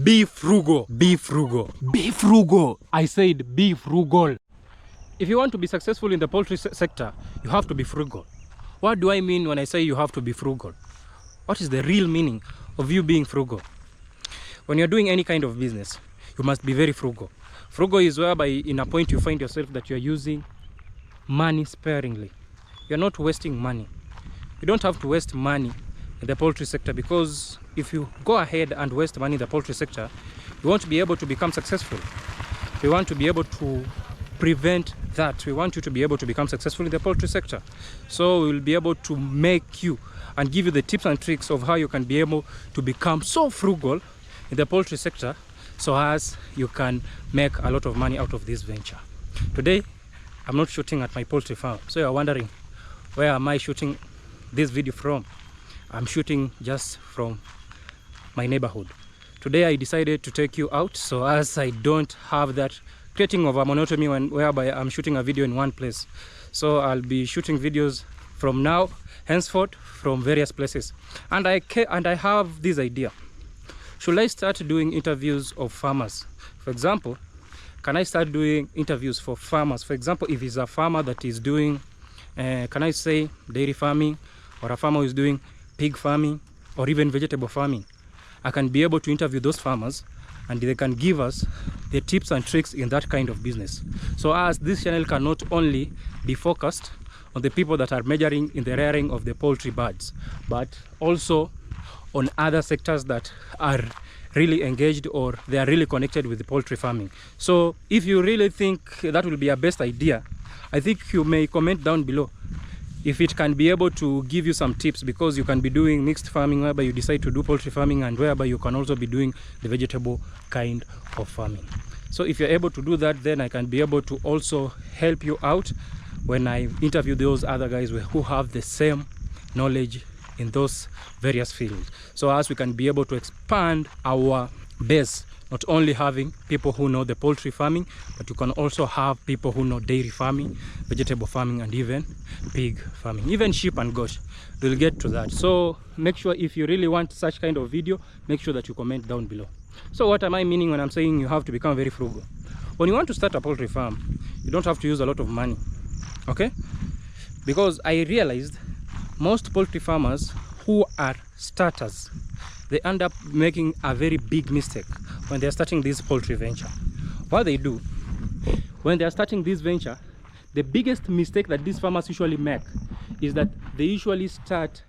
Be frugal. Be frugal. Be frugal. I said be frugal. If you want to be successful in the poultry sector, you have to be frugal. What do I mean when I say you have to be frugal? What is the real meaning of you being frugal? When you're doing any kind of business, you must be very frugal. Frugal is whereby in a point you find yourself that you're using money sparingly. You're not wasting money. You don't have to waste money in the poultry sector, because if you go ahead and waste money in the poultry sector, you won't be able to become successful. We want to be able to prevent that. We want you to be able to become successful in the poultry sector. So we will be able to make you and give you the tips and tricks of how you can be able to become so frugal in the poultry sector, so as you can make a lot of money out of this venture. Today, I'm not shooting at my poultry farm. So you're wondering, where am I shooting this video from? I'm shooting just from my neighborhood. Today I decided to take you out, so as I don't have that creating of a monotony whereby I'm shooting a video in one place. So I'll be shooting videos from now henceforth from various places. And I have this idea. Should I start doing interviews of farmers? For example, can I start doing interviews for farmers? For example, if it's a farmer that is doing, can I say dairy farming, or a farmer who is doing pig farming, or even vegetable farming, I can be able to interview those farmers and they can give us the tips and tricks in that kind of business. So as this channel can not only be focused on the people that are majoring in the rearing of the poultry birds, but also on other sectors that are really engaged or they are really connected with the poultry farming. So if you really think that will be a best idea, I think you may comment down below if it can be able to give you some tips, because you can be doing mixed farming whereby you decide to do poultry farming, and whereby you can also be doing the vegetable kind of farming. So if you're able to do that, then I can be able to also help you out when I interview those other guys who have the same knowledge in those various fields. So as we can be able to expand our base, not only having people who know the poultry farming, but you can also have people who know dairy farming, vegetable farming, and even pig farming, even sheep and goat. We'll get to that. So make sure, if you really want such kind of video, make sure that you comment down below. So what am I meaning when I'm saying you have to become very frugal? When you want to start a poultry farm, you don't have to use a lot of money, okay? Because I realized most poultry farmers who are starters, they end up making a very big mistake when they're starting this poultry venture. What they do when they're starting this venture, the biggest mistake that these farmers usually make is that they usually start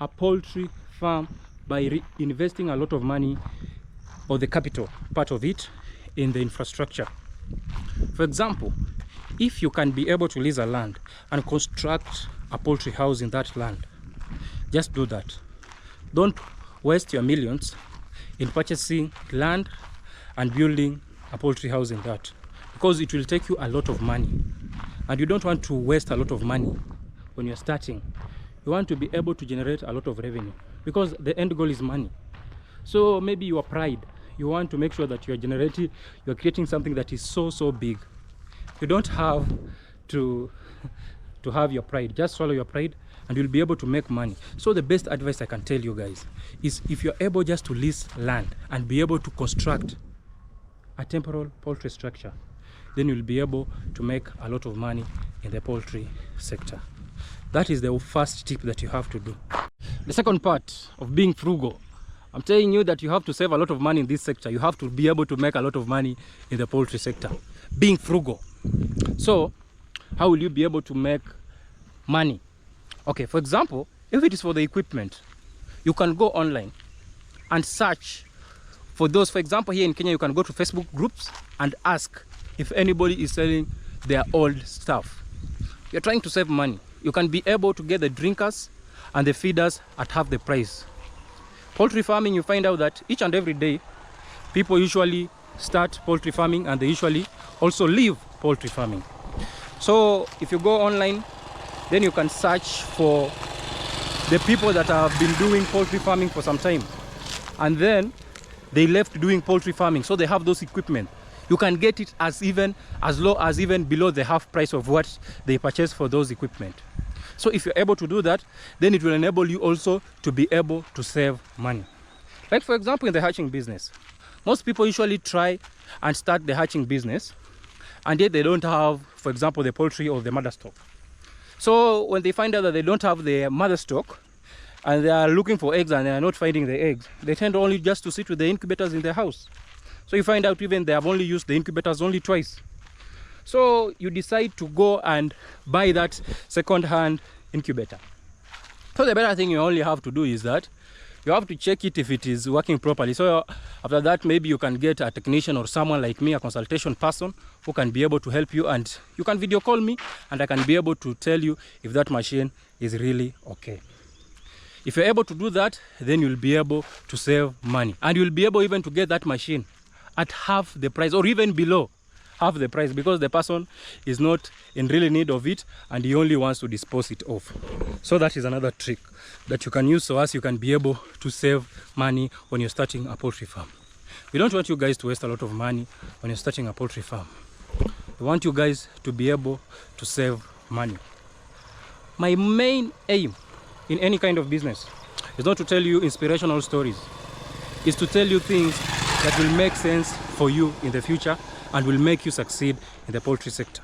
a poultry farm by investing a lot of money, or the capital part of it, in the infrastructure. For example, if you can be able to lease a land and construct a poultry house in that land, just do that. Don't waste your millions in purchasing land and building a poultry house in that, because it will take you a lot of money, and you don't want to waste a lot of money when you're starting. You want to be able to generate a lot of revenue, because the end goal is money. So maybe your pride, you want to make sure that you're creating something that is so big. You don't have to have your pride. Just swallow your pride and you'll be able to make money. So the best advice I can tell you guys is, if you're able just to lease land and be able to construct a temporal poultry structure, then you'll be able to make a lot of money in the poultry sector. That is the first tip that you have to do. The second part of being frugal, I'm telling you that you have to save a lot of money in this sector. You have to be able to make a lot of money in the poultry sector. Being frugal. So how will you be able to make money? Okay, for example, if it is for the equipment, you can go online and search for those. For example, here in Kenya, you can go to Facebook groups and ask if anybody is selling their old stuff. You're trying to save money. You can be able to get the drinkers and the feeders at half the price. Poultry farming, you find out that each and every day, people usually start poultry farming and they usually also leave poultry farming. So if you go online, then you can search for the people that have been doing poultry farming for some time, and then they left doing poultry farming, so they have those equipment. You can get it as low as even below the half price of what they purchased for those equipment. So if you're able to do that, then it will enable you also to be able to save money. Like for example, in the hatching business, Most people usually try and start the hatching business, and yet they don't have, for example, the poultry or the mother stock. So when they find out that they don't have the mother stock and they are looking for eggs and they are not finding the eggs, they tend only just to sit with the incubators in their house. So you find out even they have only used the incubators only twice. So you decide to go and buy that second-hand incubator. So the better thing you only have to do is that you have to check it if it is working properly. So after that, maybe you can get a technician or someone like me, a consultation person, who can be able to help you, and you can video call me and I can be able to tell you if that machine is really okay. If you're able to do that, then you'll be able to save money, and you'll be able even to get that machine at half the price or even below half the price, because the person is not in really need of it and he only wants to dispose it off. So that is another trick that you can use so as you can be able to save money when you're starting a poultry farm. We don't want you guys to waste a lot of money when you're starting a poultry farm. We want you guys to be able to save money. My main aim in any kind of business is not to tell you inspirational stories. It's to tell you things that will make sense for you in the future and will make you succeed in the poultry sector.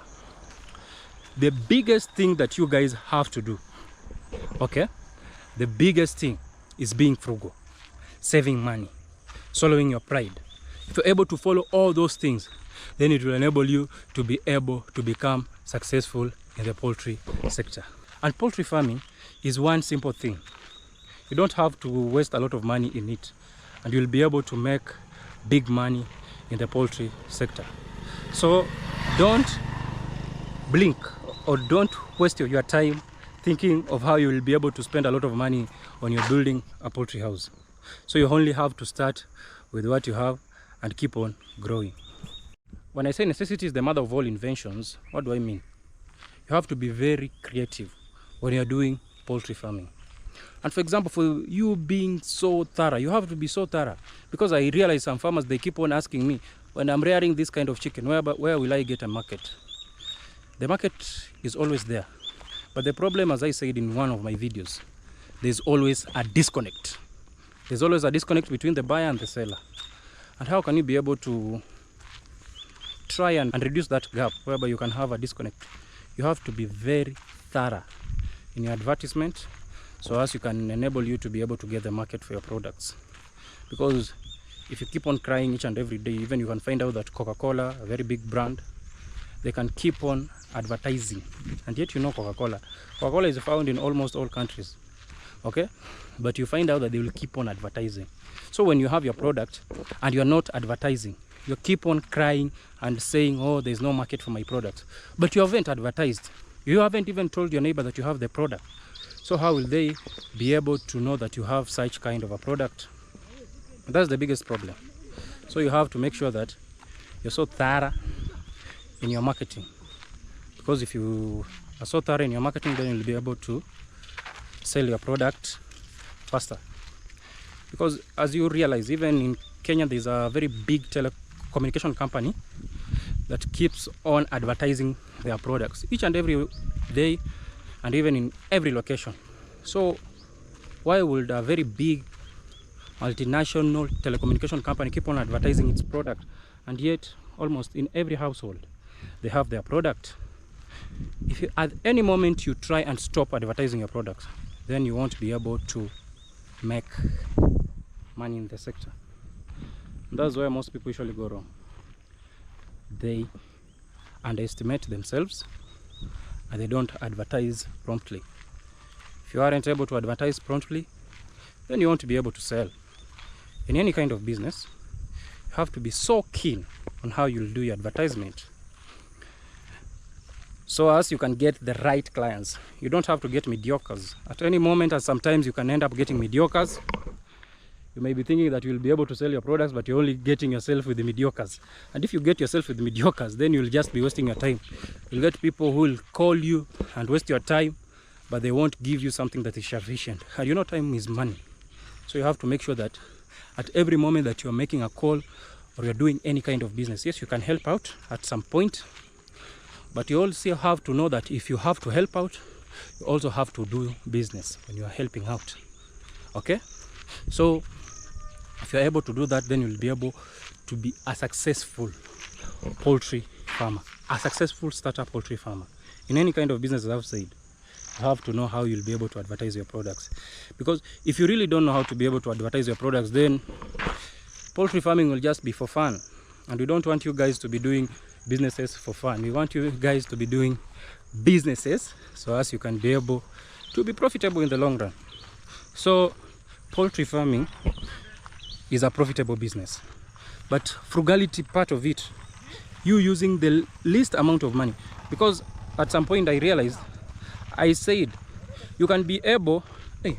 The biggest thing that you guys have to do, okay, the biggest thing is being frugal, saving money, swallowing your pride. If you're able to follow all those things, then it will enable you to be able to become successful in the poultry sector. And poultry farming is one simple thing. You don't have to waste a lot of money in it, and you'll be able to make big money in the poultry sector. So don't blink or don't waste your time thinking of how you will be able to spend a lot of money when you're building a poultry house. So you only have to start with what you have and keep on growing. When I say necessity is the mother of all inventions, what do I mean? You have to be very creative when you're doing poultry farming. And for example, for you being so thorough, you have to be so thorough, because I realize some farmers, they keep on asking me, when I'm rearing this kind of chicken, where will I get a market? The market is always there. But the problem, as I said in one of my videos, there's always a disconnect. There's always a disconnect between the buyer and the seller. And how can you be able to try and reduce that gap whereby you can have a disconnect? You have to be very thorough in your advertisement, so as you can enable you to be able to get the market for your products. Because if you keep on crying each and every day, even you can find out that Coca-Cola, a very big brand, they can keep on advertising, and yet you know Coca-Cola is found in almost all countries, okay? But you find out that they will keep on advertising. So when you have your product and you're not advertising, you keep on crying and saying, oh, there's no market for my product, but you haven't advertised. You haven't even told your neighbor that you have the product. So how will they be able to know that you have such kind of a product? That's the biggest problem. So you have to make sure that you're so thorough in your marketing, because if you are so thorough in your marketing, then you'll be able to sell your product faster. Because as you realize, even in Kenya, there's a very big telecommunication company that keeps on advertising their products each and every day, and even in every location. So why would a very big multinational telecommunication company keep on advertising its product, and yet almost in every household they have their product? If you, at any moment you try and stop advertising your product, then you won't be able to make money in the sector. And that's where most people usually go wrong. They underestimate themselves and they don't advertise promptly. If you aren't able to advertise promptly, then you won't be able to sell. In any kind of business, you have to be so keen on how you'll do your advertisement, so as you can get the right clients. You don't have to get mediocres. At any moment, and sometimes you can end up getting mediocres. You may be thinking that you'll be able to sell your products, but you're only getting yourself with the mediocres. And if you get yourself with the mediocres, then you'll just be wasting your time. You'll get people who will call you and waste your time, but they won't give you something that is sufficient. And you know, time is money. So you have to make sure that at every moment that you're making a call or you're doing any kind of business, yes, you can help out at some point, but you also have to know that if you have to help out, you also have to do business when you are helping out. Okay? So if you're able to do that, then you'll be able to be a successful poultry farmer, a successful starter poultry farmer in any kind of business, as I've said, you have to know how you'll be able to advertise your products. Because if you really don't know how to be able to advertise your products, then poultry farming will just be for fun. And we don't want you guys to be doing businesses for fun. We want you guys to be doing businesses so as you can be able to be profitable in the long run. So poultry farming is a profitable business, but frugality part of it, you using the least amount of money. Because at some point I realized, I said you can be able, hey,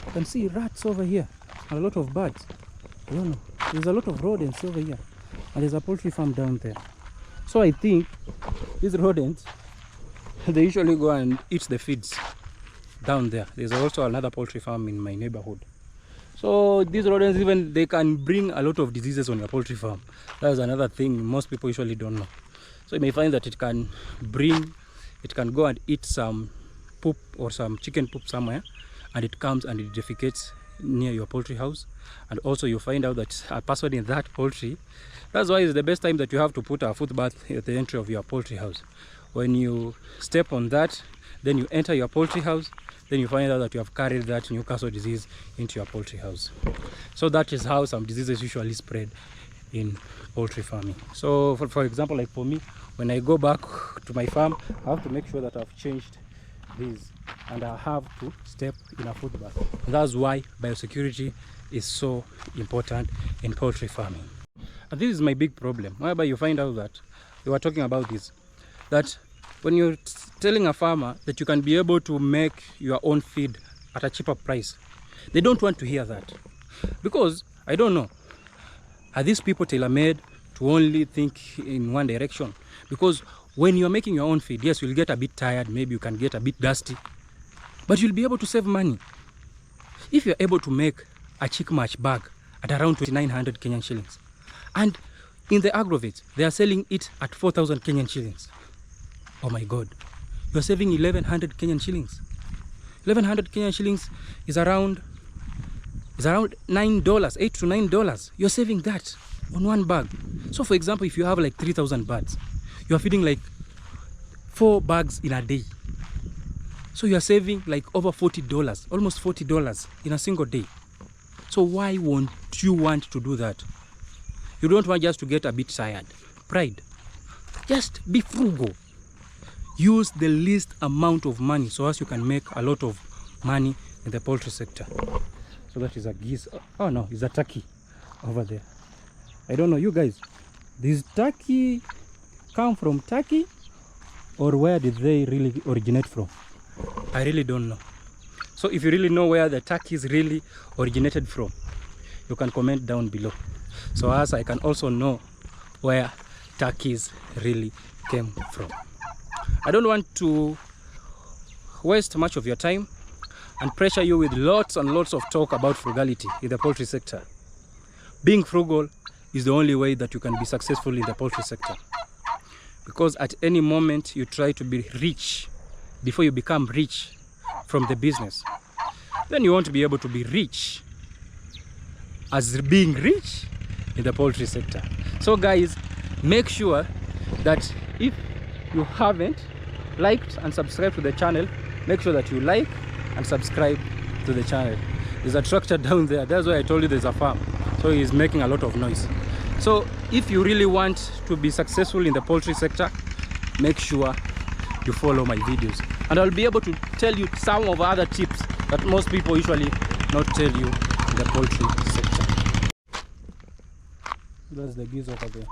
you can see rats over here, a lot of birds. I don't know, there's a lot of rodents over here, and there's a poultry farm down there. So I think these rodents, they usually go and eat the feeds down there. There's also another poultry farm in my neighborhood. So these rodents, even they can bring a lot of diseases on your poultry farm. That's another thing most people usually don't know. So you may find that it can go and eat some poop or some chicken poop somewhere, and it comes and it defecates near your poultry house. And also you find out that a person in that poultry, that's why it's the best time that you have to put a footbath at the entry of your poultry house. When you step on that, then you enter your poultry house, then you find out that you have carried that Newcastle disease into your poultry house. So that is how some diseases usually spread in poultry farming. So for example, like for me, when I go back to my farm, I have to make sure that I've changed these, and I have to step in a footbath. That's why biosecurity is so important in poultry farming. And this is my big problem, whereby you find out that we were talking about this, that when you're telling a farmer that you can be able to make your own feed at a cheaper price, they don't want to hear that. Because I don't know, are these people tailor-made to only think in one direction? Because when you're making your own feed, yes, you'll get a bit tired, maybe you can get a bit dusty, but you'll be able to save money. If you're able to make a chick match bag at around 2,900 Kenyan shillings, and in the aggregate, they are selling it at 4,000 Kenyan shillings. Oh my God, you're saving 1,100 Kenyan shillings. 1,100 Kenyan shillings is around $9, $8 to $9. You're saving that on one bag. So for example, if you have like 3,000 birds, you're feeding like 4 bags in a day. So you're saving like over $40, almost $40 in a single day. So why won't you want to do that? You don't want just to get a bit tired. Pride. Just be frugal. Use the least amount of money so as you can make a lot of money in the poultry sector. So that is a geese. Oh no, it's a turkey over there. I don't know, you guys, this turkey come from Turkey, or where did they really originate from? I really don't know. So if you really know where the turkeys really originated from, you can comment down below, so as I can also know where turkeys really came from. I don't want to waste much of your time and pressure you with lots and lots of talk about frugality in the poultry sector. Being frugal is the only way that you can be successful in the poultry sector. Because at any moment you try to be rich before you become rich from the business, then you won't be able to be rich as being rich in the poultry sector. So guys, make sure that if you haven't liked and subscribed to the channel, make sure that you like and subscribe to the channel. There's a tractor down there, that's why I told you there's a farm, so he's making a lot of noise. So if you really want to be successful in the poultry sector, make sure you follow my videos, and I'll be able to tell you some of other tips that most people usually not tell you in the poultry sector. That's the geese over there.